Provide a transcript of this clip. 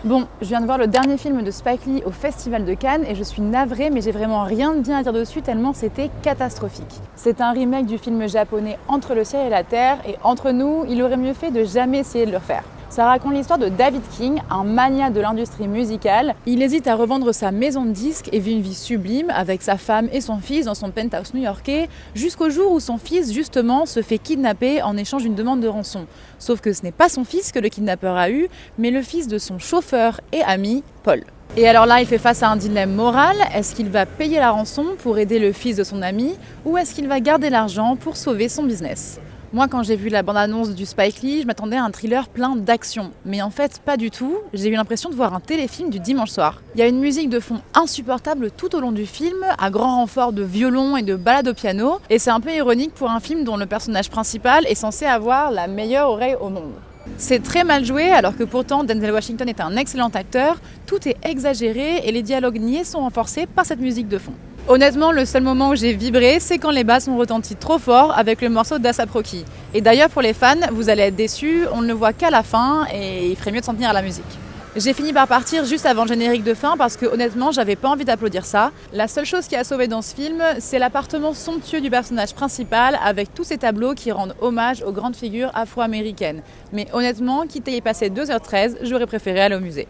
Bon, je viens de voir le dernier film de Spike Lee au Festival de Cannes et je suis navrée, mais j'ai vraiment rien de bien à dire dessus tellement c'était catastrophique. C'est un remake du film japonais Entre le ciel et la terre et entre nous, il aurait mieux fait de jamais essayer de le refaire. Ça raconte l'histoire de David King, un magnat de l'industrie musicale. Il hésite à revendre sa maison de disques et vit une vie sublime avec sa femme et son fils dans son penthouse new-yorkais, jusqu'au jour où son fils, justement, se fait kidnapper en échange d'une demande de rançon. Sauf que ce n'est pas son fils que le kidnappeur a eu, mais le fils de son chauffeur et ami, Paul. Et alors là, il fait face à un dilemme moral. Est-ce qu'il va payer la rançon pour aider le fils de son ami ou est-ce qu'il va garder l'argent pour sauver son business ? Moi, quand j'ai vu la bande-annonce du Spike Lee, je m'attendais à un thriller plein d'action. Mais en fait, pas du tout. J'ai eu l'impression de voir un téléfilm du dimanche soir. Il y a une musique de fond insupportable tout au long du film, à grand renfort de violon et de ballades au piano. Et c'est un peu ironique pour un film dont le personnage principal est censé avoir la meilleure oreille au monde. C'est très mal joué, alors que pourtant Denzel Washington est un excellent acteur. Tout est exagéré et les dialogues niais sont renforcés par cette musique de fond. Honnêtement, le seul moment où j'ai vibré, c'est quand les basses ont retenti trop fort avec le morceau d'A$AP Rocky. Et d'ailleurs, pour les fans, vous allez être déçus, on ne le voit qu'à la fin et il ferait mieux de s'en tenir à la musique. J'ai fini par partir juste avant le générique de fin parce que honnêtement, j'avais pas envie d'applaudir ça. La seule chose qui a sauvé dans ce film, c'est l'appartement somptueux du personnage principal avec tous ces tableaux qui rendent hommage aux grandes figures afro-américaines. Mais honnêtement, quitte à y passer 2h13, j'aurais préféré aller au musée.